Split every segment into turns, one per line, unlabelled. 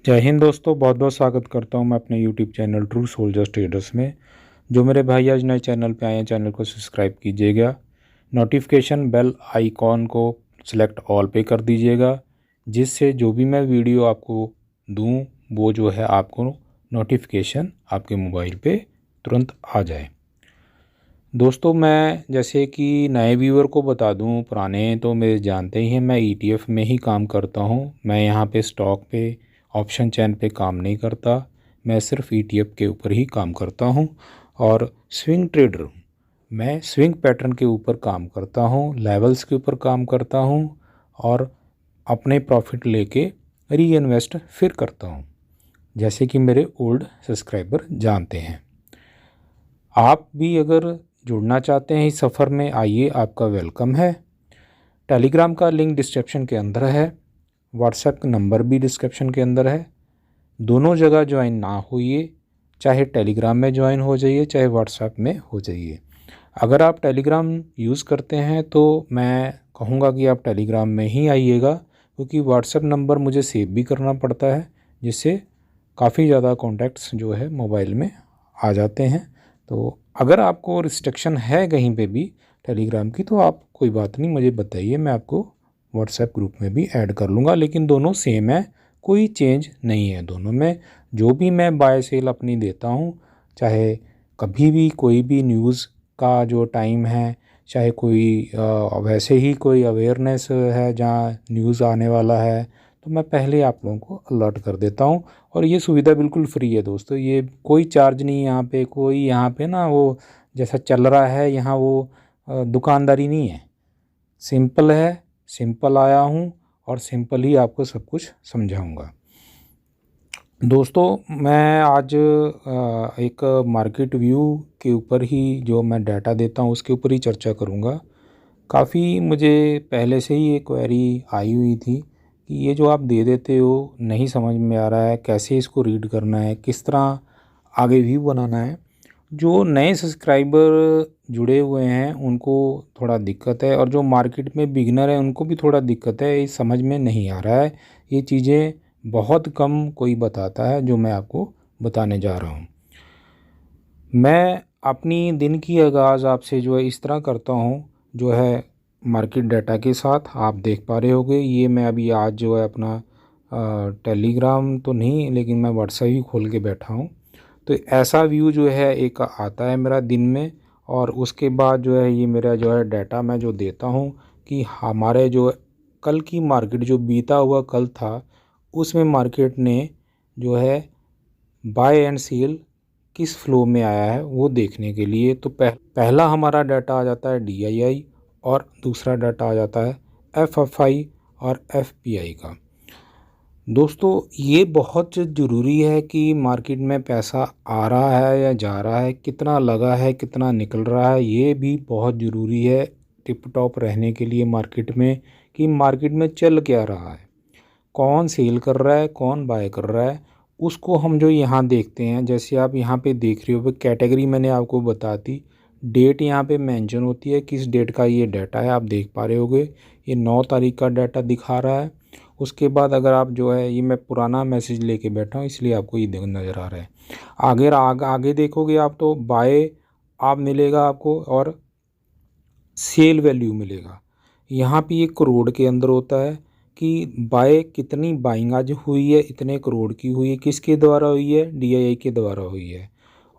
जय हिंद दोस्तों, बहुत बहुत स्वागत करता हूं मैं अपने YouTube channel true soldiers traders में। जो मेरे भाई आज नए चैनल पे आए हैं, चैनल को सब्सक्राइब कीजिएगा। नोटिफिकेशन बेल आइकॉन को सिलेक्ट ऑल पे कर दीजिएगा, जिससे जो भी मैं वीडियो आपको दूं वो जो है आपको नोटिफिकेशन आपके मोबाइल पे तुरंत आ जाए। दोस्तों, मैं जैसे कि नए व्यूअर को बता दूं, पुराने तो मेरे जानते ही हैं, मैं ETF में ही काम करता हूं। मैं यहां पे स्टॉक पे ऑप्शन चैन पे काम नहीं करता, मैं सिर्फ ETF के ऊपर ही काम करता हूं और स्विंग ट्रेडर हूं। मैं स्विंग पैटर्न के ऊपर काम करता हूं, लेवल्स के ऊपर काम करता हूं और अपने प्रॉफिट लेके री इन्वेस्ट फिर करता हूं, जैसे कि मेरे ओल्ड सब्सक्राइबर जानते हैं। आप भी अगर जुड़ना चाहते हैं इस सफ़र में, आइए, आपका वेलकम है। टेलीग्राम का लिंक डिस्क्रिप्शन के अंदर है, व्हाट्सएप नंबर भी डिस्क्रिप्शन के अंदर है। दोनों जगह ज्वाइन ना होइए, चाहे टेलीग्राम में ज्वाइन हो जाइए चाहे व्हाट्सएप में हो जाइए। अगर आप टेलीग्राम यूज़ करते हैं तो मैं कहूँगा कि आप टेलीग्राम में ही आइएगा, क्योंकि व्हाट्सएप नंबर मुझे सेव भी करना पड़ता है, जिससे काफ़ी ज़्यादा कॉन्टैक्ट्स जो है मोबाइल में आ जाते हैं। तो अगर आपको रिस्ट्रिक्शन है कहीं पे भी टेलीग्राम की, तो आप कोई बात नहीं, मुझे बताइए, मैं आपको व्हाट्सएप ग्रुप में भी ऐड कर लूँगा। लेकिन दोनों सेम है, कोई चेंज नहीं है दोनों में। जो भी मैं बाय सेल अपनी देता हूँ, चाहे कभी भी कोई भी न्यूज़ का जो टाइम है, चाहे कोई वैसे ही कोई अवेयरनेस है जहाँ न्यूज़ आने वाला है, तो मैं पहले आप लोगों को अलर्ट कर देता हूँ। और ये सुविधा बिल्कुल फ्री है दोस्तों, ये कोई चार्ज नहीं है यहाँ पे। कोई यहाँ पे ना वो जैसा चल रहा है यहाँ वो दुकानदारी नहीं है, सिंपल है। सिंपल आया हूँ और सिंपल ही आपको सब कुछ समझाऊंगा। दोस्तों, मैं आज एक मार्केट व्यू के ऊपर ही जो मैं डाटा देता हूँ उसके ऊपर ही चर्चा करूँगा। काफ़ी मुझे पहले से ही एक क्वेरी आई हुई थी कि ये जो आप दे देते हो नहीं समझ में आ रहा है, कैसे इसको रीड करना है, किस तरह आगे व्यू बनाना है। जो नए सब्सक्राइबर जुड़े हुए हैं उनको थोड़ा दिक्कत है, और जो मार्केट में बिगिनर है उनको भी थोड़ा दिक्कत है, ये समझ में नहीं आ रहा है। ये चीज़ें बहुत कम कोई बताता है जो मैं आपको बताने जा रहा हूँ। मैं अपनी दिन की आगाज़ आपसे जो है इस तरह करता हूँ, जो है मार्केट डाटा के साथ। आप देख पा रहे होंगे, ये मैं अभी आज जो है अपना टेलीग्राम तो नहीं, लेकिन मैं व्हाट्सएप ही खोल के बैठा हूँ। तो ऐसा व्यू जो है एक आता है मेरा दिन में, और उसके बाद जो है ये मेरा जो है डाटा मैं जो देता हूँ कि हमारे जो कल की मार्केट जो बीता हुआ कल था, उसमें मार्केट ने जो है बाय एंड सेल किस फ्लो में आया है वो देखने के लिए। तो पहला हमारा डाटा आ जाता है DII, और दूसरा डाटा आ जाता है FFI और FPI का। दोस्तों, ये बहुत ज़रूरी है कि मार्केट में पैसा आ रहा है या जा रहा है, कितना लगा है, कितना निकल रहा है, ये भी बहुत ज़रूरी है टिप टॉप रहने के लिए मार्केट में, कि मार्केट में चल क्या रहा है, कौन सेल कर रहा है, कौन बाय कर रहा है। उसको हम जो यहाँ देखते हैं, जैसे आप यहाँ पे देख रहे हो, कैटेगरी मैंने आपको बता दी, डेट यहाँ पे मेंशन होती है, किस डेट का ये डाटा है। आप देख पा रहे होगे ये 9 तारीख का डाटा दिखा रहा है। उसके बाद अगर आप जो है, ये मैं पुराना मैसेज लेके बैठा हूँ इसलिए आपको ये नज़र आ रहा है। आगे देखोगे आप तो बाय आप मिलेगा आपको, और सेल वैल्यू मिलेगा। यहाँ पे ये करोड़ के अंदर होता है कि बाय कितनी बाइंग आज हुई है, इतने करोड़ की हुई है, किसके द्वारा हुई है, DII के द्वारा हुई है।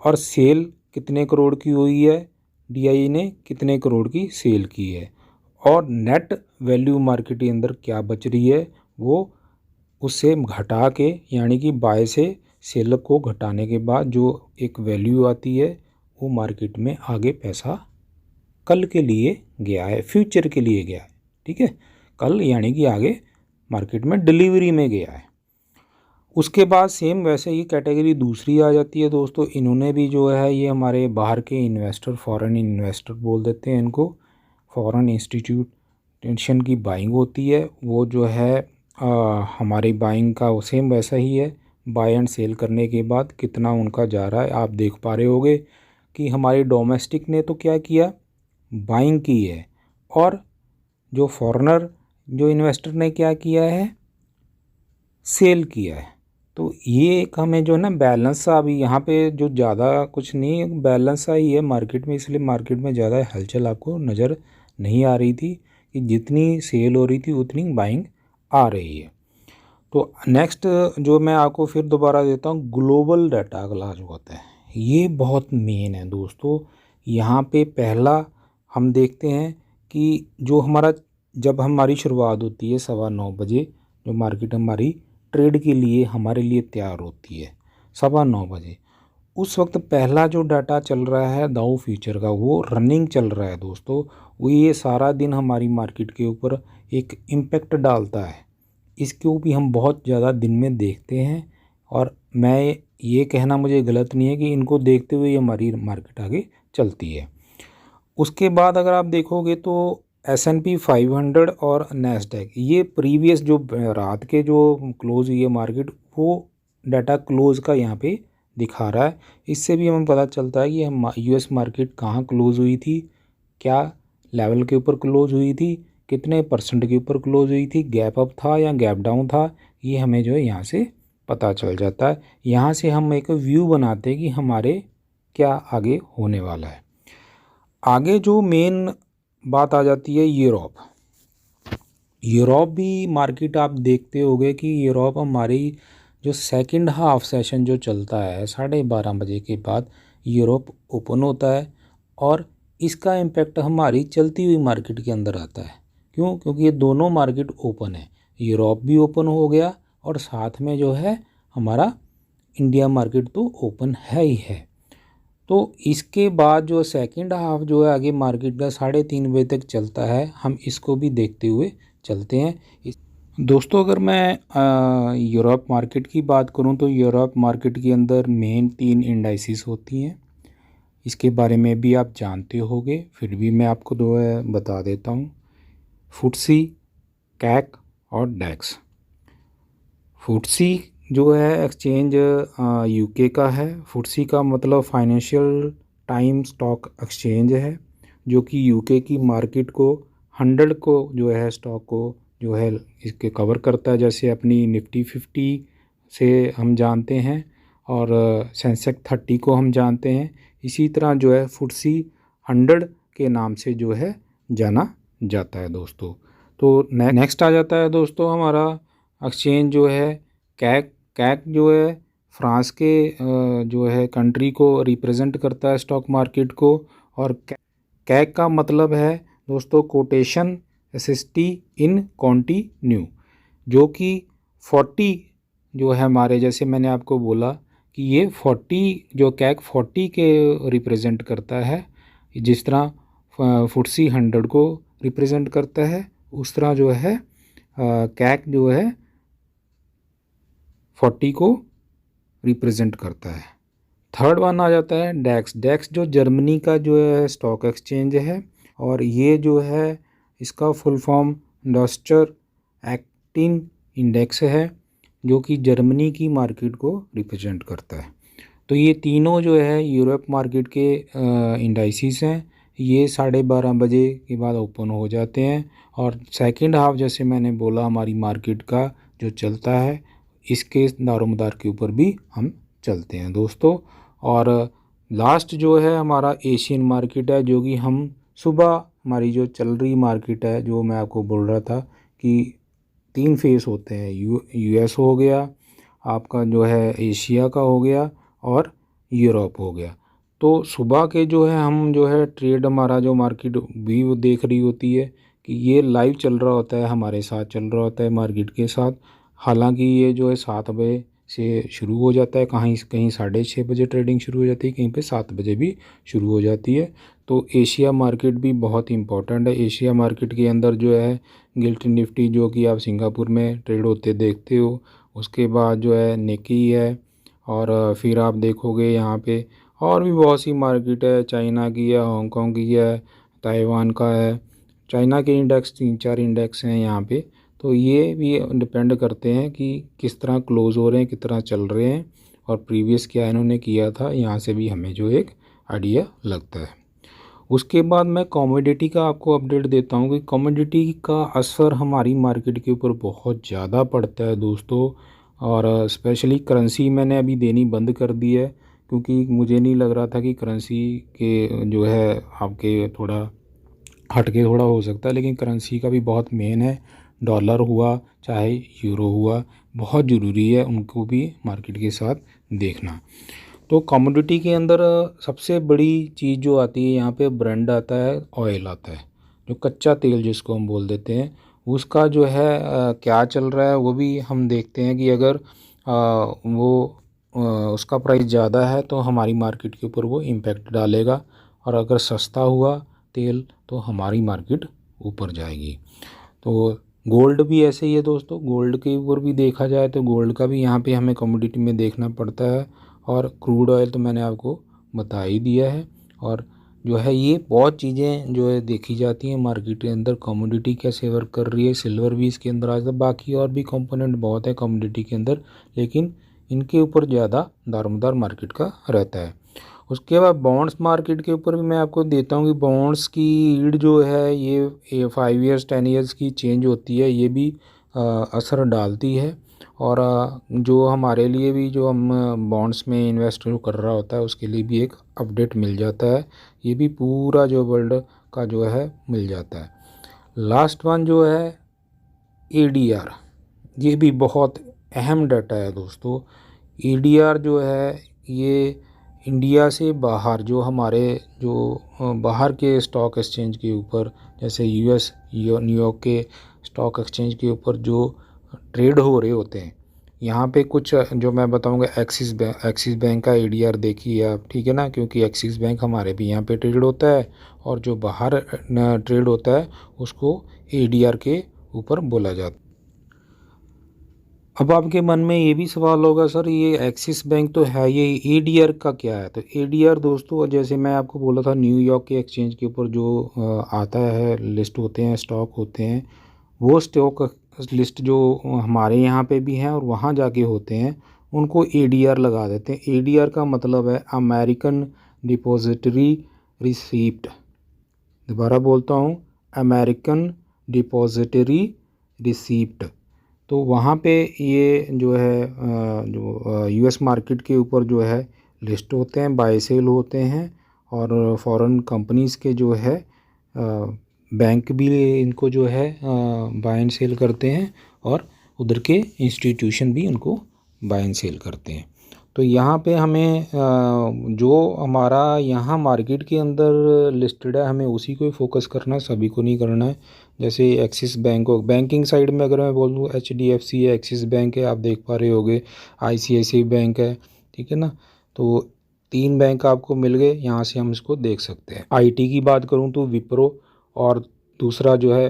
और सेल कितने करोड़ की हुई है, DII ने कितने करोड़ की सेल की है। और नेट वैल्यू मार्केट के अंदर क्या बच रही है, वो उससे घटा के, यानी कि बाय से सेल को घटाने के बाद जो एक वैल्यू आती है, वो मार्केट में आगे पैसा कल के लिए गया है, फ्यूचर के लिए गया है। ठीक है, कल यानी कि आगे मार्केट में डिलीवरी में गया है। उसके बाद सेम वैसे ही कैटेगरी दूसरी आ जाती है दोस्तों। इन्होंने भी जो है, ये हमारे बाहर के इन्वेस्टर, फॉरेन इन्वेस्टर बोल देते हैं इनको, फॉरेन इंस्टीट्यूशन की बाइंग होती है। वो जो है हमारी बाइंग का सेम वैसा ही है, बाय एंड सेल करने के बाद कितना उनका जा रहा है। आप देख पा रहे होगे कि हमारी डोमेस्टिक ने तो क्या किया, बाइंग की है, और जो फॉरेनर जो इन्वेस्टर ने क्या किया है, सेल किया है। तो ये एक हमें जो है ना बैलेंस सा, अभी यहाँ पे जो ज़्यादा कुछ नहीं, बैलेंस सा ही है मार्केट में, इसलिए मार्केट में ज़्यादा हलचल आपको नज़र नहीं आ रही थी कि जितनी सेल हो रही थी उतनी बाइंग आ रही है। तो नेक्स्ट जो मैं आपको फिर दोबारा देता हूँ, ग्लोबल डाटा अगला जो होता है, ये बहुत मेन है दोस्तों। यहाँ पे पहला हम देखते हैं कि जो हमारा, जब हमारी शुरुआत होती है 9:15 बजे, जो मार्केट हमारी ट्रेड के लिए हमारे लिए तैयार होती है 9:15 बजे, उस वक्त पहला जो डाटा चल रहा है दाउ फ्यूचर का, वो रनिंग चल रहा है दोस्तों। वो ये सारा दिन हमारी मार्केट के ऊपर एक इम्पेक्ट डालता है, इसको भी हम बहुत ज़्यादा दिन में देखते हैं। और मैं ये कहना मुझे गलत नहीं है कि इनको देखते हुए हमारी मार्केट आगे चलती है। उसके बाद अगर आप देखोगे तो S&P 500 और नैस्डैक, ये प्रीवियस जो रात के जो क्लोज हुई है मार्केट, वो डाटा क्लोज का यहाँ पे दिखा रहा है। इससे भी हमें पता चलता है कि हम US मार्केट कहाँ क्लोज हुई थी, क्या लेवल के ऊपर क्लोज हुई थी, कितने % के ऊपर क्लोज हुई थी, गैप अप था या गैप डाउन था, ये हमें जो है यहाँ से पता चल जाता है। यहाँ से हम एक व्यू बनाते हैं कि हमारे क्या आगे होने वाला है। आगे जो मेन बात आ जाती है यूरोप भी मार्केट आप देखते होंगे कि यूरोप हमारी जो सेकंड हाफ सेशन जो चलता है 12:30 बजे के बाद यूरोप ओपन होता है, और इसका इम्पेक्ट हमारी चलती हुई मार्केट के अंदर आता है। क्यों? क्योंकि ये दोनों मार्केट ओपन है, यूरोप भी ओपन हो गया और साथ में जो है हमारा इंडिया मार्केट तो ओपन है ही है। तो इसके बाद जो सेकंड हाफ जो है आगे मार्केट का 3:30 बजे तक चलता है, हम इसको भी देखते हुए चलते हैं। दोस्तों अगर मैं यूरोप मार्केट की बात करूं तो यूरोप मार्केट के अंदर मेन 3 इंडाइसिस होती हैं। इसके बारे में भी आप जानते होंगे, फिर भी मैं आपको दो बता देता हूं। फुटसी, कैक और डैक्स। फुटसी जो है एक्सचेंज यूके का है। फुटसी का मतलब फाइनेंशियल टाइम स्टॉक एक्सचेंज है, जो कि यूके की मार्केट को 100 को जो है स्टॉक को जो है इसके कवर करता है, जैसे अपनी निफ्टी 50 से हम जानते हैं और सेंसेक्स 30 को हम जानते हैं। इसी तरह जो है फुटसी 100 के नाम से जो है जाना जाता है दोस्तों। तो नेक्स्ट आ जाता है दोस्तों हमारा एक्सचेंज जो है कैक। कैक जो है फ्रांस के जो है कंट्री को रिप्रेजेंट करता है स्टॉक मार्केट को। और कैक का मतलब है दोस्तों कोटेशन एसिस्टी इन कॉन्टिन्यू, जो कि 40 जो है हमारे, जैसे मैंने आपको बोला कि ये 40 जो कैक 40 के रिप्रेजेंट करता है, जिस तरह फुटसी 100 को रिप्रेजेंट करता है, उस तरह जो है कैक जो है 40 को रिप्रेजेंट करता है। थर्ड वन आ जाता है डैक्स। डैक्स जो जर्मनी का जो है स्टॉक एक्सचेंज है, और ये जो है इसका full form duster actin index है, जो कि जर्मनी की मार्केट को रिप्रेजेंट करता है। तो ये तीनों जो है यूरोप मार्केट के इंडाइसिस हैं। ये 12:30 बजे के बाद ओपन हो जाते हैं, और सेकंड हाफ जैसे मैंने बोला हमारी मार्केट का जो चलता है, इसके दारोमदार के ऊपर भी हम चलते हैं दोस्तों। और लास्ट जो है हमारा एशियन मार्केट है, जो कि हम सुबह हमारी जो चल रही मार्केट है, जो मैं आपको बोल रहा था कि 3 फेस होते हैं, US हो गया, आपका जो है एशिया का हो गया और यूरोप हो गया। तो सुबह के जो है हम जो है ट्रेड हमारा जो मार्केट भी वो देख रही होती है कि ये लाइव चल रहा होता है, हमारे साथ चल रहा होता है मार्केट के साथ। हालांकि ये जो है 7 बजे से शुरू हो जाता है, कहीं 6:30 बजे ट्रेडिंग शुरू हो जाती है, कहीं पे 7 बजे भी शुरू हो जाती है। तो एशिया मार्केट भी बहुत इंपॉर्टेंट है। एशिया मार्केट के अंदर जो है गिल्ट निफ्टी, जो कि आप सिंगापुर में ट्रेड होते देखते हो, उसके बाद जो है निकी है, और फिर आप देखोगे यहाँ पे और भी बहुत सी मार्केट है, चाइना की है, हांगकांग की है, ताइवान का है। चाइना के इंडेक्स 3-4 इंडेक्स हैं यहाँ पे। तो ये भी डिपेंड करते हैं कि किस तरह क्लोज़ हो रहे हैं, किस तरह चल रहे हैं, और प्रीवियस क्या इन्होंने किया था, यहाँ से भी हमें जो एक आइडिया लगता है। उसके बाद मैं कमोडिटी का आपको अपडेट देता हूँ कि कमोडिटी का असर हमारी मार्केट के ऊपर बहुत ज़्यादा पड़ता है दोस्तों। और स्पेशली करेंसी मैंने अभी देनी बंद कर दी है, क्योंकि मुझे नहीं लग रहा था कि करेंसी के जो है आपके थोड़ा हटके थोड़ा हो सकता है, लेकिन करेंसी का भी बहुत मेन है। डॉलर हुआ चाहे यूरो हुआ, बहुत ज़रूरी है उनको भी मार्केट के साथ देखना। तो कमोडिटी के अंदर सबसे बड़ी चीज़ जो आती है यहाँ पे, ब्रांड आता है, ऑयल आता है, जो कच्चा तेल जिसको हम बोल देते हैं, उसका जो है क्या चल रहा है वो भी हम देखते हैं कि अगर उसका प्राइस ज़्यादा है तो हमारी मार्केट के ऊपर वो इम्पैक्ट डालेगा, और अगर सस्ता हुआ तेल तो हमारी मार्केट ऊपर जाएगी। तो गोल्ड भी ऐसे ही है दोस्तों, गोल्ड के ऊपर भी देखा जाए तो गोल्ड का भी यहाँ पे हमें कमोडिटी में देखना पड़ता है। और क्रूड ऑयल तो मैंने आपको बता ही दिया है। और जो है ये बहुत चीज़ें जो है देखी जाती हैं मार्केट के अंदर, कमोडिटी कैसे वर्क कर रही है, सिल्वर भी इसके अंदर आता है, बाकी और भी कंपोनेंट बहुत है कमोडिटी के अंदर, लेकिन इनके ऊपर ज़्यादा दारोमदार मार्केट का रहता है। उसके बाद बॉन्ड्स मार्केट के ऊपर भी मैं आपको देता हूँ कि बॉन्ड्स की यील्ड जो है ये 5 ईयर्स 10 ईयर्स की चेंज होती है, ये भी असर डालती है। और जो हमारे लिए भी जो हम बॉन्ड्स में इन्वेस्ट जो कर रहा होता है उसके लिए भी एक अपडेट मिल जाता है, ये भी पूरा जो वर्ल्ड का जो है मिल जाता है। लास्ट वन जो है एडीआर, ये भी बहुत अहम डाटा है दोस्तों। एडीआर जो है ये इंडिया से बाहर जो हमारे जो बाहर के स्टॉक एक्सचेंज के ऊपर, जैसे यूएस न्यूयॉर्क के स्टॉक एक्सचेंज के ऊपर जो ट्रेड हो रहे होते हैं, यहाँ पे कुछ जो मैं बताऊंगा, एक्सिस बैंक का एडीआर देखिए आप, ठीक है ना, क्योंकि एक्सिस बैंक हमारे भी यहाँ पे ट्रेड होता है, और जो बाहर ट्रेड होता है उसको एडीआर के ऊपर बोला जाता है। अब आपके मन में ये भी सवाल होगा, सर ये एक्सिस बैंक तो है, ये एडीआर का क्या है? तो एडीआर दोस्तों, जैसे मैं आपको बोला था, न्यूयॉर्क के एक्सचेंज के ऊपर जो आता है, लिस्ट होते हैं, स्टॉक होते हैं, वो स्टॉक लिस्ट जो हमारे यहाँ पे भी हैं और वहाँ जाके होते हैं, उनको एडीआर लगा देते हैं। एडीआर का मतलब है अमेरिकन डिपॉजिटरी रिसीप्ट। दोबारा बोलता हूँ, अमेरिकन डिपॉजिटरी रिसीप्ट। तो वहाँ पे ये जो है जो यूएस मार्केट के ऊपर जो है लिस्ट होते हैं, बाय सेल होते हैं, और फॉरेन कंपनीज़ के जो है बैंक भी इनको जो है बाय एंड सेल करते हैं, और उधर के इंस्टीट्यूशन भी उनको बाय एंड सेल करते हैं। तो यहाँ पे हमें जो हमारा यहाँ मार्केट के अंदर लिस्टेड है, हमें उसी को ही फोकस करना है, सभी को नहीं करना है। जैसे एक्सिस बैंक हो, बैंकिंग साइड में अगर मैं बोल दूँ, एचडीएफसी है, एक्सिस बैंक है, आप देख पा रहे होगे, आईसीआईसीआई बैंक है, ठीक है ना। तो 3 बैंक आपको मिल गए, यहाँ से हम इसको देख सकते हैं। आईटी की बात करूँ तो विप्रो, और दूसरा जो है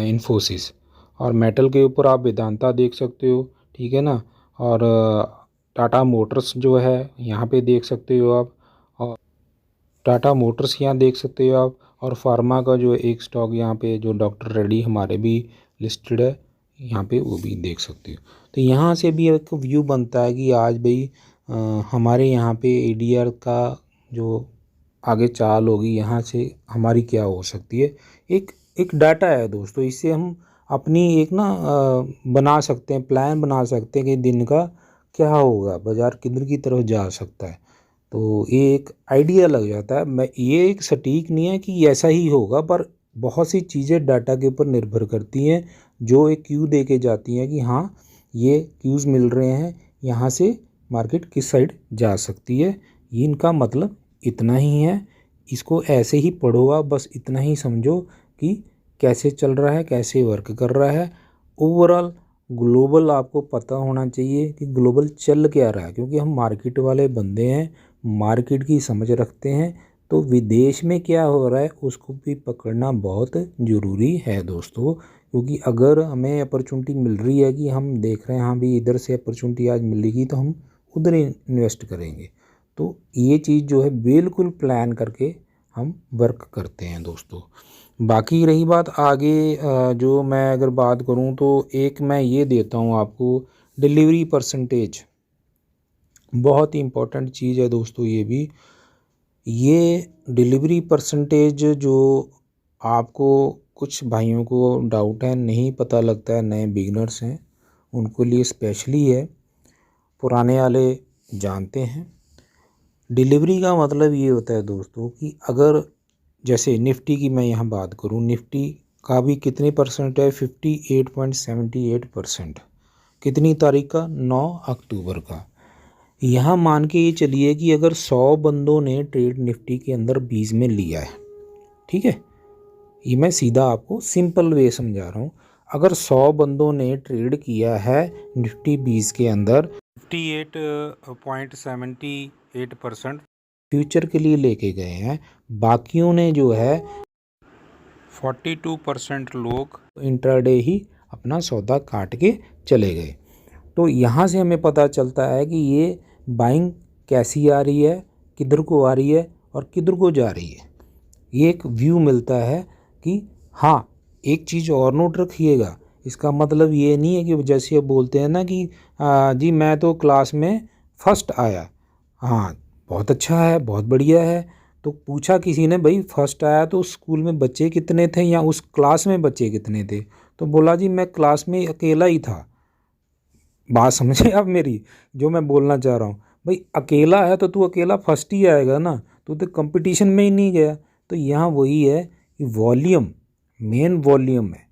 इन्फोसिस, और मेटल के ऊपर आप वेदांता देख सकते हो, ठीक है ना। और टाटा मोटर्स जो है यहाँ पे देख सकते हो आप, और टाटा मोटर्स यहाँ देख सकते हो आप। और फार्मा का जो एक स्टॉक यहाँ पे जो डॉक्टर रेड्डी हमारे भी लिस्टेड है, यहाँ पे वो भी देख सकते हो। तो यहाँ से भी एक व्यू बनता है कि आज भाई हमारे यहाँ पे एडीआर का जो आगे चाल होगी, यहाँ से हमारी क्या हो सकती है। एक एक डाटा है दोस्तों, इससे हम अपनी एक ना बना सकते हैं, प्लान बना सकते हैं कि दिन का क्या होगा, बाज़ार किधर की तरफ जा सकता है। तो ये एक आइडिया लग जाता है। मैं ये एक सटीक नहीं है कि ऐसा ही होगा, पर बहुत सी चीज़ें डाटा के ऊपर निर्भर करती हैं, जो एक क्यू दे के जाती हैं कि हाँ ये क्यूज़ मिल रहे हैं, यहाँ से मार्केट किस साइड जा सकती है। ये इनका मतलब इतना ही है, इसको ऐसे ही पढ़ो आप, बस इतना ही समझो कि कैसे चल रहा है, कैसे वर्क कर रहा है। ओवरऑल ग्लोबल आपको पता होना चाहिए कि ग्लोबल चल क्या रहा है, क्योंकि हम मार्केट वाले बंदे हैं, मार्केट की समझ रखते हैं। तो विदेश में क्या हो रहा है उसको भी पकड़ना बहुत ज़रूरी है दोस्तों, क्योंकि अगर हमें अपॉर्चुनिटी मिल रही है कि हम देख रहे हैं हाँ भी इधर से अपॉर्चुनिटी आज मिलेगी, तो हम उधर इन्वेस्ट करेंगे। तो ये चीज़ जो है बिल्कुल प्लान करके हम वर्क करते हैं दोस्तों। बाकी रही बात आगे, जो मैं अगर बात करूं तो एक मैं ये देता हूं आपको, डिलीवरी परसेंटेज, बहुत ही इम्पोर्टेंट चीज़ है दोस्तों। ये डिलीवरी परसेंटेज जो आपको कुछ भाइयों को डाउट है, नहीं पता लगता है, नए बिगनर्स हैं, उनके लिए स्पेशली है, पुराने वाले जानते हैं। डिलीवरी का मतलब ये होता है दोस्तों कि अगर जैसे निफ्टी की मैं यहाँ बात करूँ, निफ्टी का भी कितने परसेंट है, 58.78%। कितनी तारीख का, 9 अक्टूबर का। यहाँ मान के ये चलिए कि अगर 100 बंदों ने ट्रेड निफ्टी के अंदर 20 में लिया है, ठीक है, ये मैं सीधा आपको सिंपल वे समझा रहा हूँ। अगर 100 बंदों ने ट्रेड किया है निफ्टी 20 के अंदर 58.78% फ्यूचर के लिए लेके गए हैं, बाकियों ने जो है 42% लोग इंट्राडे ही अपना सौदा काट के चले गए। तो यहाँ से हमें पता चलता है कि ये बाइंग कैसी आ रही है, किधर को आ रही है और किधर को जा रही है। ये एक व्यू मिलता है कि हाँ, एक चीज़ और नोट रखिएगा, इसका मतलब ये नहीं है कि जैसे अब बोलते हैं ना कि जी मैं तो क्लास में फ़र्स्ट आया, हाँ बहुत अच्छा है, बहुत बढ़िया है। तो पूछा किसी ने, भाई फर्स्ट आया तो उस स्कूल में बच्चे कितने थे या उस क्लास में बच्चे कितने थे? तो बोला जी मैं क्लास में अकेला ही था। बात समझे आप मेरी, जो मैं बोलना चाह रहा हूँ, भाई अकेला है तो तू अकेला फर्स्ट ही आएगा ना, तू तो कंपटीशन में ही नहीं गया। तो यहाँ वही है कि वॉल्यूम, मेन वॉल्यूम है।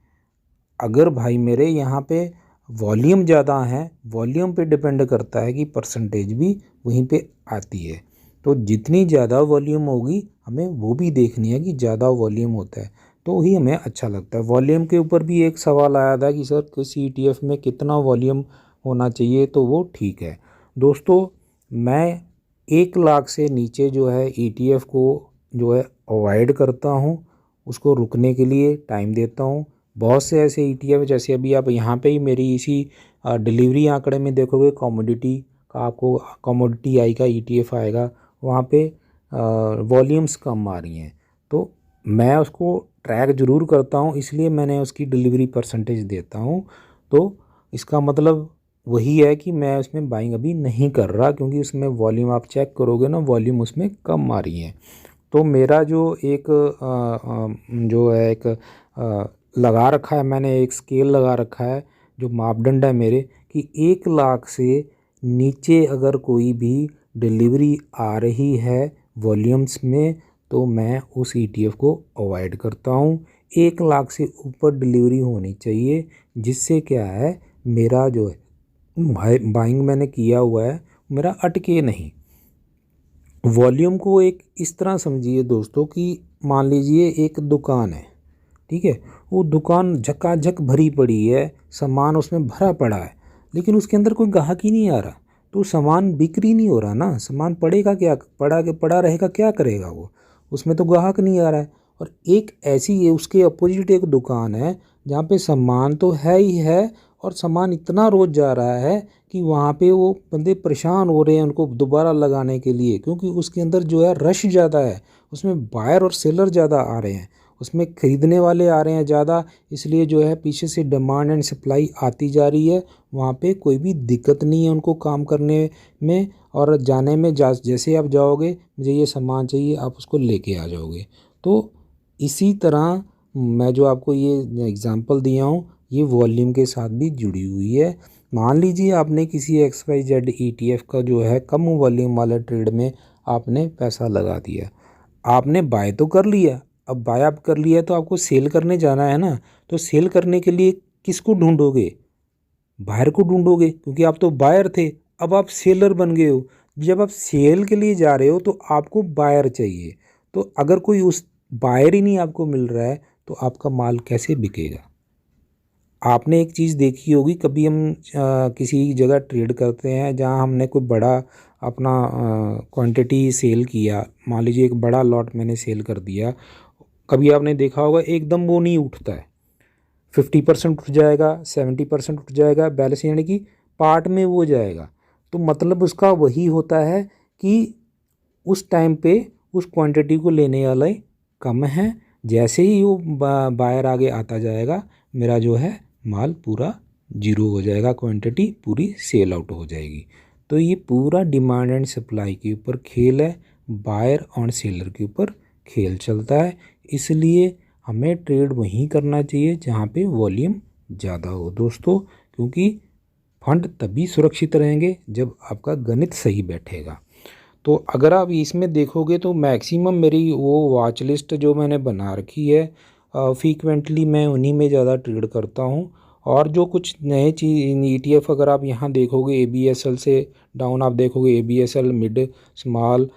अगर भाई मेरे यहाँ पे वॉल्यूम ज़्यादा है, वॉल्यूम पे डिपेंड करता है कि परसेंटेज भी वहीं पे आती है। तो जितनी ज़्यादा वॉल्यूम होगी हमें वो भी देखनी है कि ज़्यादा वॉल्यूम होता है तो ही हमें अच्छा लगता है। वॉल्यूम के ऊपर भी एक सवाल आया था कि सर किसी ETF में कितना वॉल्यूम होना चाहिए, तो वो ठीक है दोस्तों। मैं 1 लाख से नीचे जो है ETF को जो है अवॉइड करता हूँ, उसको रुकने के लिए टाइम देता हूँ। बहुत से ऐसे ETF जैसे अभी आप यहाँ पे ही मेरी इसी डिलीवरी आंकड़े में देखोगे, कमोडिटी का आपको कमोडिटी आई का ETF आएगा, वहाँ पे वॉल्यूम्स कम आ रही हैं। तो मैं उसको ट्रैक ज़रूर करता हूँ, इसलिए मैंने उसकी डिलीवरी परसेंटेज देता हूँ। तो इसका मतलब वही है कि मैं उसमें बाइंग अभी नहीं कर रहा, क्योंकि उसमें वॉल्यूम आप चेक करोगे ना, वॉल्यूम उसमें कम आ रही है। तो मेरा जो एक जो है एक लगा रखा है, मैंने एक स्केल लगा रखा है, जो मापदंड है मेरे, कि 1 लाख से नीचे अगर कोई भी डिलीवरी आ रही है वॉल्यूम्स में, तो मैं उस ETF को अवॉइड करता हूँ। 1 लाख से ऊपर डिलीवरी होनी चाहिए, जिससे क्या है, मेरा जो है बाइंग मैंने किया हुआ है मेरा अटके नहीं। वॉल्यूम को एक इस तरह समझिए दोस्तों कि मान लीजिए एक दुकान है, ठीक है, वो दुकान झकाझक भरी पड़ी है, सामान उसमें भरा पड़ा है, लेकिन उसके अंदर कोई ग्राहक ही नहीं आ रहा, तो सामान बिक्री नहीं हो रहा ना। सामान पड़ेगा क्या, पड़ा रहेगा, क्या करेगा वो, उसमें तो ग्राहक नहीं आ रहा है। और एक ऐसी है उसके अपोजिट एक दुकान है जहाँ पे सामान तो है ही है, और सामान इतना रोज जा रहा है कि वहाँ पे वो बंदे परेशान हो रहे हैं उनको दोबारा लगाने के लिए, क्योंकि उसके अंदर जो है रश ज़्यादा है, उसमें बायर और सेलर ज़्यादा आ रहे हैं, उसमें ख़रीदने वाले आ रहे हैं ज़्यादा, इसलिए जो है पीछे से डिमांड एंड सप्लाई आती जा रही है। वहाँ पे कोई भी दिक्कत नहीं है उनको काम करने में और जाने में। जैसे आप जाओगे, मुझे ये सामान चाहिए, आप उसको लेके आ जाओगे। तो इसी तरह मैं जो आपको ये एग्ज़ाम्पल दिया हूँ, ये वॉल्यूम के साथ भी जुड़ी हुई है। मान लीजिए आपने किसी XYZ ETF का जो है कम वॉल्यूम वाले ट्रेड में आपने पैसा लगा दिया, आपने बाय तो कर लिया। अब बाय आप कर लिया तो आपको सेल करने जाना है ना, तो सेल करने के लिए किसको ढूंढोगे, बायर को ढूंढोगे, क्योंकि आप तो बायर थे, अब आप सेलर बन गए हो। जब आप सेल के लिए जा रहे हो तो आपको बायर चाहिए, तो अगर कोई उस बायर ही नहीं आपको मिल रहा है तो आपका माल कैसे बिकेगा। आपने एक चीज़ देखी होगी, कभी हम किसी जगह ट्रेड करते हैं जहां हमने कोई बड़ा अपना क्वांटिटी सेल किया, मान लीजिए एक बड़ा लॉट मैंने सेल कर दिया, कभी आपने देखा होगा एकदम वो नहीं उठता है, 50% उठ जाएगा, 70% उठ जाएगा, बैलेंस यानी कि पार्ट में वो जाएगा। तो मतलब उसका वही होता है कि उस टाइम पे उस क्वांटिटी को लेने वाले कम है, जैसे ही वो बायर आगे आता जाएगा, मेरा जो है माल पूरा जीरो हो जाएगा, क्वांटिटी पूरी सेल आउट हो जाएगी। तो ये पूरा डिमांड एंड सप्लाई के ऊपर खेल है, बायर और सेलर के ऊपर खेल चलता है। इसलिए हमें ट्रेड वहीं करना चाहिए जहाँ पे वॉल्यूम ज़्यादा हो दोस्तों, क्योंकि फंड तभी सुरक्षित रहेंगे जब आपका गणित सही बैठेगा। तो अगर आप इसमें देखोगे तो मैक्सिमम मेरी वो वॉच लिस्ट जो मैंने बना रखी है, फ्रीक्वेंटली मैं उन्हीं में ज़्यादा ट्रेड करता हूँ। और जो कुछ नए चीज़ ETF अगर आप यहाँ देखोगे ABSL से डाउन आप देखोगे ABSL mid small,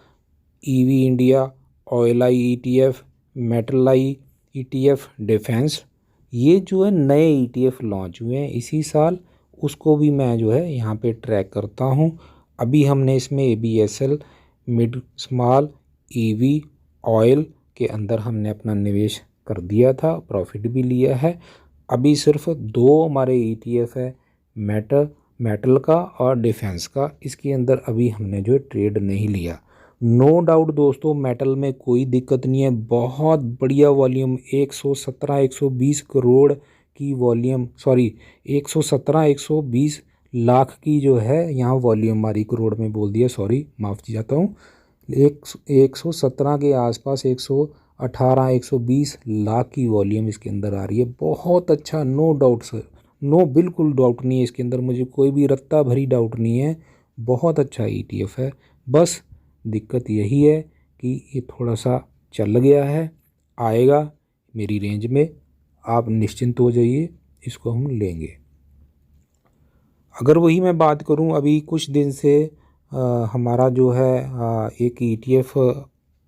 EV India, oil I ETF, metal I ETF, defence, ये जो है नए ETF लॉन्च हुए हैं इसी साल, उसको भी मैं जो है यहाँ पे ट्रैक करता हूँ। अभी हमने इसमें ABSL mid small, EV, oil के अंदर हमने अपना निवेश कर दिया था, प्रॉफिट भी लिया है। अभी सिर्फ 2 हमारे ETF है, मेटल का और डिफेंस का, इसके अंदर अभी हमने जो ट्रेड नहीं लिया। नो डाउट दोस्तों मेटल में कोई दिक्कत नहीं है, बहुत बढ़िया वॉल्यूम, 117-120 करोड़ की वॉल्यूम, सॉरी 117-120 लाख की जो है यहाँ वॉल्यूम, हमारी करोड़ में बोल दिया, सॉरी माफ़ चाहता हूँ। 117 के आसपास 118-120 लाख की वॉल्यूम इसके अंदर आ रही है। बहुत अच्छा, नो डाउट सर, नो बिल्कुल डाउट नहीं है इसके अंदर, मुझे कोई भी रत्ता भरी डाउट नहीं है। बहुत अच्छा ETF है। बस दिक्कत यही है कि ये थोड़ा सा चल गया है, आएगा मेरी रेंज में, आप निश्चिंत हो जाइए, इसको हम लेंगे। अगर वही मैं बात करूं, अभी कुछ दिन से हमारा जो है एक ETF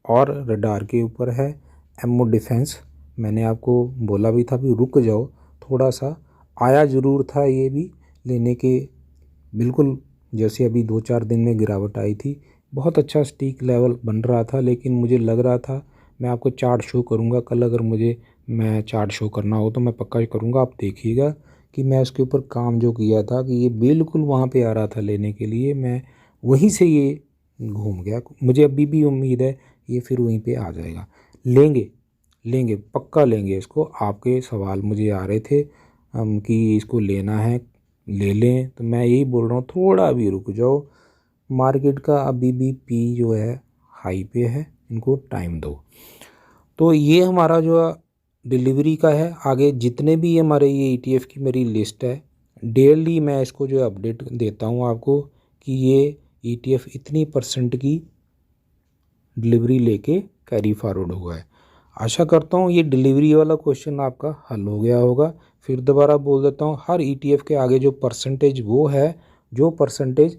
और रडार के ऊपर है, एमओ डिफेंस। मैंने आपको बोला भी था भी रुक जाओ थोड़ा सा, आया ज़रूर था ये भी लेने के, बिल्कुल जैसे अभी 2-4 दिन में गिरावट आई थी, बहुत अच्छा स्टिक लेवल बन रहा था, लेकिन मुझे लग रहा था, मैं आपको चार्ट शो करूंगा कल, अगर मुझे मैं चार्ट शो करना हो तो मैं पक्का करूंगा, आप देखिएगा कि मैं उसके ऊपर काम जो किया था कि ये बिल्कुल वहाँ पे आ रहा था लेने के लिए, मैं वहीं से ये घूम गया। मुझे अभी भी उम्मीद है ये फिर वहीं पे आ जाएगा। लेंगे लेंगे पक्का लेंगे इसको। आपके सवाल मुझे आ रहे थे कि इसको लेना है, ले लें, तो मैं यही बोल रहा हूँ थोड़ा अभी रुक जाओ, मार्केट का अभी भी पी जो है हाई पे है, इनको टाइम दो। तो ये हमारा जो डिलीवरी का है, आगे जितने भी हमारे ये ETF की मेरी लिस्ट है, डेली मैं इसको जो अपडेट देता हूँ आपको कि ये ETF इतनी % की डिलीवरी लेके कैरी फॉरवर्ड हुआ है। आशा करता हूँ ये डिलीवरी वाला क्वेश्चन आपका हल हो गया होगा। फिर दोबारा बोल देता हूँ, हर ETF के आगे जो परसेंटेज वो है, जो परसेंटेज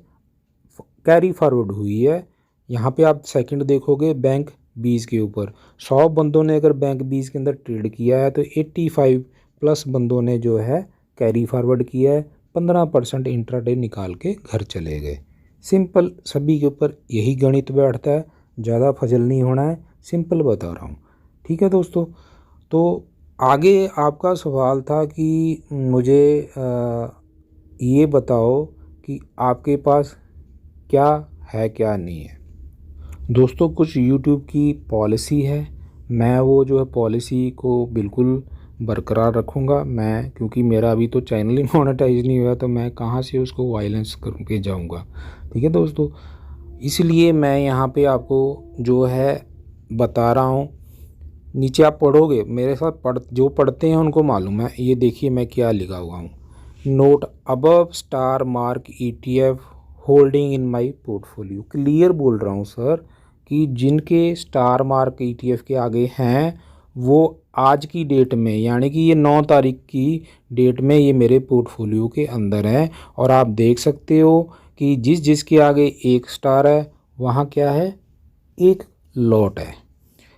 कैरी फॉरवर्ड हुई है, यहाँ पे आप सेकंड देखोगे बैंक 20 के ऊपर, 100 बंदों ने अगर बैंक 20 के अंदर ट्रेड किया है तो 85+ बंदों ने जो है कैरी फॉरवर्ड किया है, 15% इंट्राडे निकाल के घर चले गए। सिंपल, सभी के ऊपर यही गणित बैठता है, ज़्यादा फजल नहीं होना है, सिंपल बता रहा हूँ। ठीक है दोस्तों, तो आगे आपका सवाल था कि मुझे ये बताओ कि आपके पास क्या है क्या नहीं है। दोस्तों कुछ YouTube की पॉलिसी है, मैं वो जो है पॉलिसी को बिल्कुल बरकरार रखूँगा। मैं, क्योंकि मेरा अभी तो चैनल ही मोनेटाइज नहीं हुआ, तो मैं कहाँ से उसको वायलेंस करके जाऊँगा। ठीक है दोस्तों, इसलिए मैं यहाँ पे आपको जो है बता रहा हूँ। नीचे आप पढ़ोगे मेरे साथ, जो पढ़ते हैं उनको मालूम है। ये देखिए मैं क्या लिखा हुआ हूँ, note above star mark ETF holding in my portfolio. Clear बोल रहा हूँ सर कि जिनके स्टार मार्क ETF के आगे हैं वो आज की डेट में, यानी कि ये 9 तारीख की डेट में ये मेरे पोर्टफोलियो के अंदर है। और आप देख सकते हो कि जिसके आगे 1 स्टार है वहाँ क्या है, 1 लॉट है,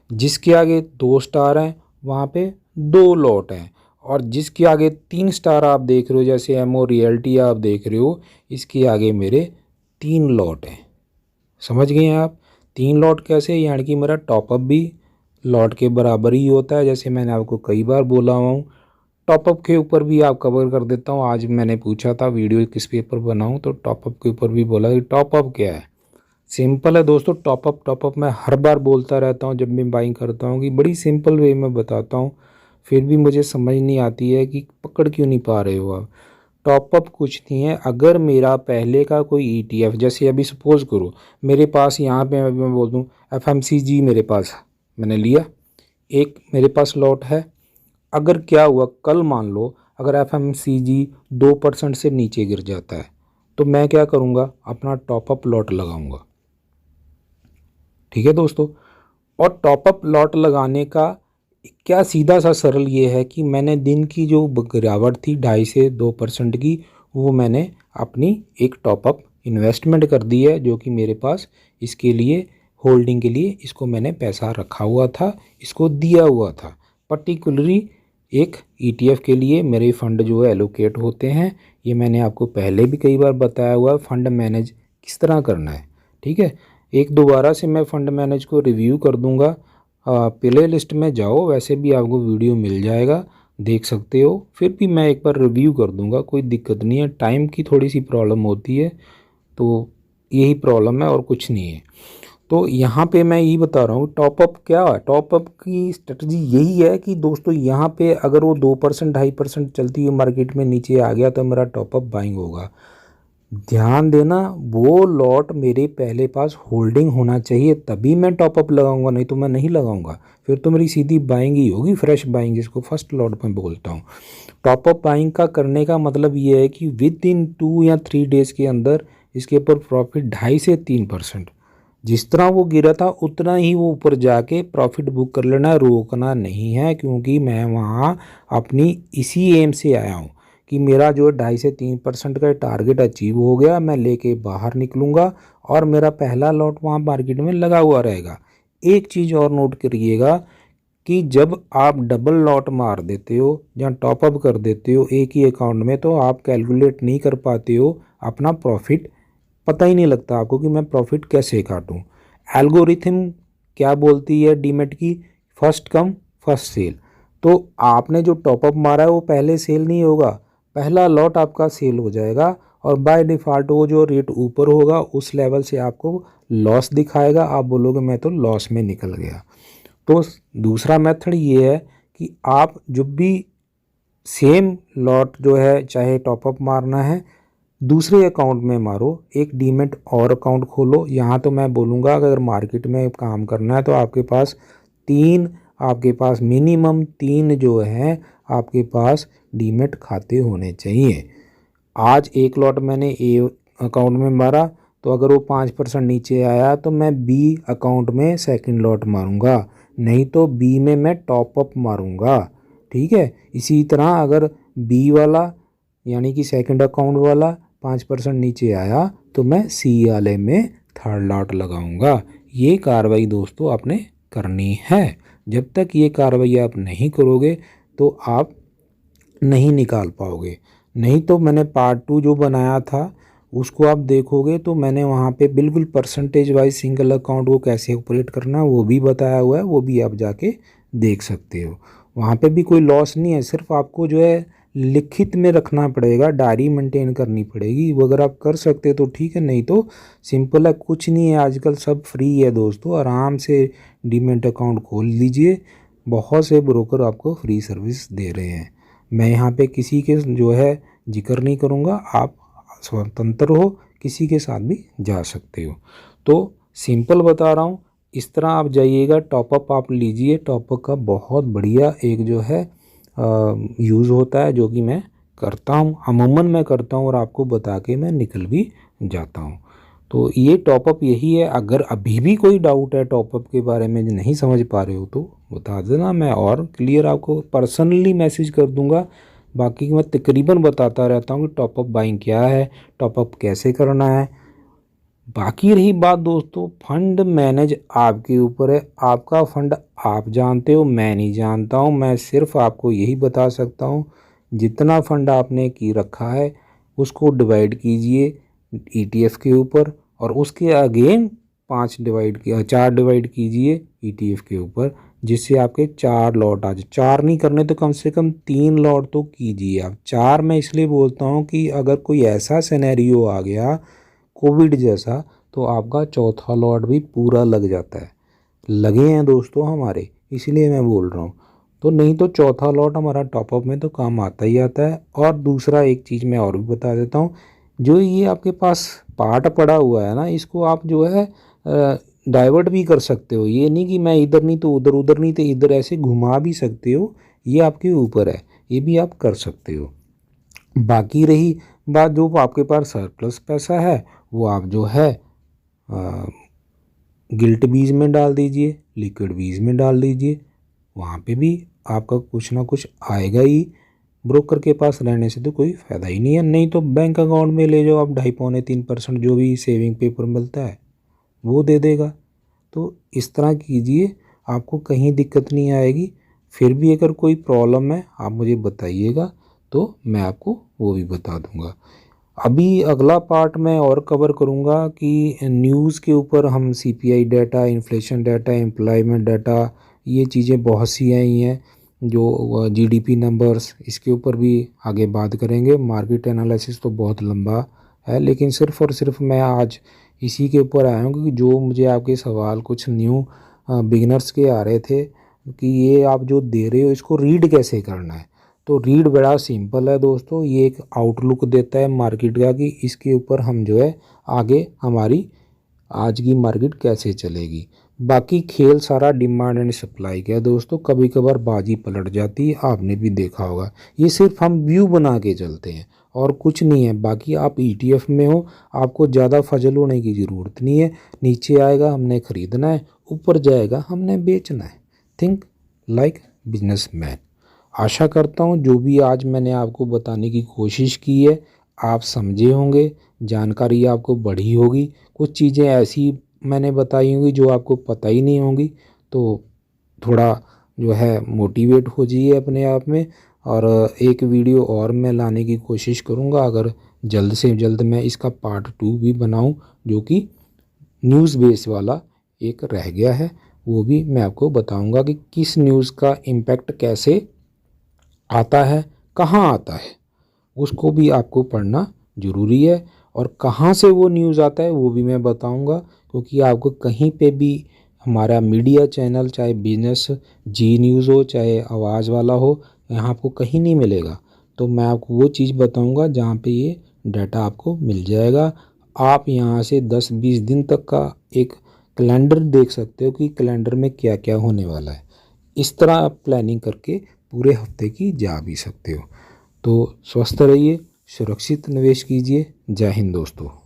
जिसके आगे 2 स्टार हैं वहाँ पे 2 लॉट हैं, और जिसके आगे 3 स्टार आप देख रहे हो, जैसे एमओ रियल्टी आप देख रहे हो, इसके आगे मेरे 3 लॉट हैं। समझ गए हैं आप? 3 लॉट कैसे, यानी कि मेरा टॉपअप भी लॉट के बराबर ही होता है। जैसे मैंने आपको कई बार बोला हूँ, टॉपअप के ऊपर भी आप कवर कर देता हूँ। आज मैंने पूछा था वीडियो किस पेपर बनाऊँ, तो टॉपअप के ऊपर भी बोला कि टॉपअप क्या है। सिंपल है दोस्तों, टॉपअप मैं हर बार बोलता रहता हूँ जब मैं बाइंग करता हूँ कि बड़ी सिंपल वे में बताता हूँ, फिर भी मुझे समझ नहीं आती है कि पकड़ क्यों नहीं पा रहे हो आप। टॉपअप कुछ नहीं है, अगर मेरा पहले का कोई ETF, जैसे अभी सपोज करो मेरे पास यहाँ पे मैं बोल दूँ FMCG मेरे पास मैंने लिया, एक मेरे पास लॉट है। अगर क्या हुआ कल, मान लो अगर FMCG 2% से नीचे गिर जाता है, तो मैं क्या करूँगा, अपना टॉपअप लॉट लगाऊँगा। ठीक है दोस्तों। और टॉपअप लॉट लगाने का क्या सीधा सा सरल ये है कि मैंने दिन की जो गिरावट थी 2.5 से 2% की, वो मैंने अपनी एक टॉपअप इन्वेस्टमेंट कर दी है, जो कि मेरे पास इसके लिए होल्डिंग के लिए इसको मैंने पैसा रखा हुआ था, इसको दिया हुआ था। पर्टिकुलरली एक ETF के लिए मेरे फंड जो है एलोकेट होते हैं। ये मैंने आपको पहले भी कई बार बताया हुआ है फ़ंड मैनेज किस तरह करना है। ठीक है, एक दोबारा से मैं फ़ंड मैनेज को रिव्यू कर दूंगा। प्ले लिस्ट में जाओ, वैसे भी आपको वीडियो मिल जाएगा, देख सकते हो। फिर भी मैं एक बार रिव्यू कर दूंगा, कोई दिक्कत नहीं है। टाइम की थोड़ी सी प्रॉब्लम होती है, तो यही प्रॉब्लम है और कुछ नहीं है। तो यहाँ पे मैं यही बता रहा हूँ टॉपअप क्या है। टॉपअप की स्ट्रेटजी यही है कि दोस्तों यहाँ पे अगर वो 2% 2.5% चलती हुई मार्केट में नीचे आ गया तो मेरा टॉपअप बाइंग होगा। ध्यान देना, वो लॉट मेरे पहले पास होल्डिंग होना चाहिए, तभी मैं टॉपअप लगाऊंगा, नहीं तो मैं नहीं लगाऊंगा। फिर तो मेरी सीधी बाइंग ही होगी, फ्रेश बाइंग, जिसको फर्स्ट लॉट में बोलता हूँ। टॉपअप बाइंग का करने का मतलब ये है कि विद इन 2 या 3 डेज़ के अंदर इसके ऊपर प्रॉफिट 2.5 से 3%, जिस तरह वो गिरा था उतना ही वो ऊपर जाके प्रॉफिट बुक कर लेना है, रोकना नहीं है। क्योंकि मैं वहाँ अपनी इसी एम से आया हूँ कि मेरा जो 2.5 से 3% का टारगेट अचीव हो गया, मैं लेके बाहर निकलूँगा और मेरा पहला लॉट वहाँ मार्केट में लगा हुआ रहेगा। एक चीज़ और नोट करिएगा कि जब आप डबल लॉट मार देते हो या टॉपअप कर देते हो एक ही अकाउंट में, तो आप कैलकुलेट नहीं कर पाते हो अपना प्रॉफिट। पता ही नहीं लगता आपको कि मैं प्रॉफिट कैसे काटूं। एल्गोरिथम क्या बोलती है डीमेट की, फर्स्ट कम फर्स्ट सेल। तो आपने जो टॉपअप मारा है वो पहले सेल नहीं होगा, पहला लॉट आपका सेल हो जाएगा और बाय डिफ़ॉल्ट वो जो रेट ऊपर होगा उस लेवल से आपको लॉस दिखाएगा। आप बोलोगे मैं तो लॉस में निकल गया। तो दूसरा मेथड ये है कि आप जब भी सेम लॉट जो है, चाहे टॉपअप मारना है, दूसरे अकाउंट में मारो, एक डीमेट और अकाउंट खोलो। यहाँ तो मैं बोलूँगा अगर मार्केट में काम करना है तो आपके पास मिनिमम 3 जो है आपके पास डीमेट खाते होने चाहिए। आज एक लॉट मैंने ए अकाउंट में मारा, तो अगर वो 5% नीचे आया तो मैं बी अकाउंट में सेकंड लॉट मारूंगा, नहीं तो बी में मैं टॉपअप मारूंगा। ठीक है, इसी तरह अगर बी वाला यानी कि सेकंड अकाउंट वाला 5% नीचे आया तो मैं सी वाले में थर्ड लॉट लगाऊंगा। ये कार्रवाई दोस्तों आपने करनी है। जब तक ये कार्रवाई आप नहीं करोगे तो आप नहीं निकाल पाओगे। नहीं तो मैंने पार्ट 2 जो बनाया था उसको आप देखोगे तो मैंने वहाँ पे बिल्कुल परसेंटेज वाइज सिंगल अकाउंट को कैसे ऑपरेट करना है वो भी बताया हुआ है, वो भी आप जाके देख सकते हो। वहाँ पे भी कोई लॉस नहीं है, सिर्फ आपको जो है लिखित में रखना पड़ेगा, डायरी मेंटेन करनी पड़ेगी। वो अगर आप कर सकते तो ठीक है, नहीं तो सिंपल है, कुछ नहीं है, आजकल सब फ्री है दोस्तों। आराम से डीमेट अकाउंट खोल लीजिए, बहुत से ब्रोकर आपको फ्री सर्विस दे रहे हैं। मैं यहाँ पे किसी के जो है जिक्र नहीं करूँगा, आप स्वतंत्र हो, किसी के साथ भी जा सकते हो। तो सिंपल बता रहा हूँ, इस तरह आप जाइएगा, टॉपअप आप लीजिए। टॉपअप का बहुत बढ़िया एक जो है यूज़ होता है, जो कि मैं करता हूँ, अमूमन मैं करता हूँ और आपको बता के मैं निकल भी जाता हूँ। तो ये टॉपअप यही है। अगर अभी भी कोई डाउट है टॉपअप के बारे में, नहीं समझ पा रहे हो तो बता देना, मैं और क्लियर आपको पर्सनली मैसेज कर दूंगा। बाकी मैं तकरीबन बताता रहता हूँ कि टॉपअप बाइंग क्या है, टॉपअप कैसे करना है। बाकी रही बात दोस्तों, फंड मैनेज आपके ऊपर है, आपका फंड आप जानते हो, मैं नहीं जानता हूँ। मैं सिर्फ आपको यही बता सकता हूँ, जितना फंड आपने की रखा है उसको डिवाइड कीजिए ETF के ऊपर, और उसके अगेन 4 डिवाइड कीजिए ETF के ऊपर, जिससे आपके 4 लॉट आ जाए। 4 नहीं करने तो कम से कम 3 लॉट तो कीजिए आप। 4 मैं इसलिए बोलता हूँ कि अगर कोई ऐसा सिनेरियो आ गया कोविड जैसा, तो आपका चौथा लॉट भी पूरा लग जाता है। लगे हैं दोस्तों हमारे, इसलिए मैं बोल रहा हूँ। तो नहीं तो चौथा लॉट हमारा टॉपअप में तो काम आता ही आता है। और दूसरा एक चीज़ मैं और भी बता देता हूँ, जो ये आपके पास पार्ट पड़ा हुआ है ना, इसको आप जो है डाइवर्ट भी कर सकते हो। ये नहीं कि मैं इधर नहीं तो उधर, उधर नहीं तो इधर, ऐसे घुमा भी सकते हो। ये आपके ऊपर है, ये भी आप कर सकते हो। बाकी रही बाद जो आपके पास सरप्लस पैसा है वो आप जो है गिल्ट बीज में डाल दीजिए, लिक्विड बीज में डाल दीजिए, वहाँ पे भी आपका कुछ ना कुछ आएगा ही। ब्रोकर के पास रहने से तो कोई फ़ायदा ही नहीं है। नहीं तो बैंक अकाउंट में ले जाओ आप, 2.5-3% जो भी सेविंग पेपर मिलता है वो दे देगा। तो इस तरह कीजिए, आपको कहीं दिक्कत नहीं आएगी। फिर भी अगर कोई प्रॉब्लम है आप मुझे बताइएगा तो मैं आपको वो भी बता दूंगा। अभी अगला पार्ट मैं और कवर करूंगा कि न्यूज़ के ऊपर हम CPI data, inflation data, employment data, ये चीज़ें बहुत सी आई हैं, जो जीडीपी नंबर्स, इसके ऊपर भी आगे बात करेंगे। मार्केट एनालिसिस तो बहुत लंबा है, लेकिन सिर्फ़ और सिर्फ मैं आज इसी के ऊपर आया हूँ क्योंकि जो मुझे आपके सवाल कुछ न्यू बिगिनर्स के आ रहे थे कि ये आप जो दे रहे हो इसको रीड कैसे करना है। तो रीड बड़ा सिंपल है दोस्तों, ये एक आउटलुक देता है मार्केट का कि इसके ऊपर हम जो है आगे हमारी आज की मार्केट कैसे चलेगी। बाकी खेल सारा डिमांड एंड सप्लाई का है दोस्तों, कभी कभार बाजी पलट जाती है, आपने भी देखा होगा। ये सिर्फ हम व्यू बना के चलते हैं और कुछ नहीं है। बाकी आप ईटीएफ में हो, आपको ज़्यादा फजल होने की ज़रूरत नहीं है। नीचे आएगा हमने ख़रीदना है, ऊपर जाएगा हमने बेचना है। Think like businessman. आशा करता हूँ जो भी आज मैंने आपको बताने की कोशिश की है आप समझे होंगे, जानकारी आपको बढ़ी होगी। कुछ चीज़ें ऐसी मैंने बताई होंगी जो आपको पता ही नहीं होंगी, तो थोड़ा जो है मोटिवेट हो जाइए अपने आप में। और एक वीडियो और मैं लाने की कोशिश करूँगा, अगर जल्द से जल्द मैं इसका पार्ट 2 भी बनाऊँ, जो कि न्यूज़ बेस वाला एक रह गया है, वो भी मैं आपको बताऊँगा कि किस न्यूज़ का इम्पैक्ट कैसे आता है, कहाँ आता है, उसको भी आपको पढ़ना ज़रूरी है। और कहाँ से वो न्यूज़ आता है वो भी मैं बताऊंगा, क्योंकि आपको कहीं पे भी हमारा मीडिया चैनल, चाहे बिजनेस जी न्यूज़ हो चाहे आवाज़ वाला हो, यहाँ आपको कहीं नहीं मिलेगा। तो मैं आपको वो चीज़ बताऊंगा जहाँ पे ये डाटा आपको मिल जाएगा। आप यहाँ से 10-20 दिन तक का एक कैलेंडर देख सकते हो कि कैलेंडर में क्या क्या होने वाला है। इस तरह आप प्लानिंग करके पूरे हफ्ते की जा भी सकते हो। तो स्वस्थ रहिए, सुरक्षित निवेश कीजिए। जय हिंद दोस्तों।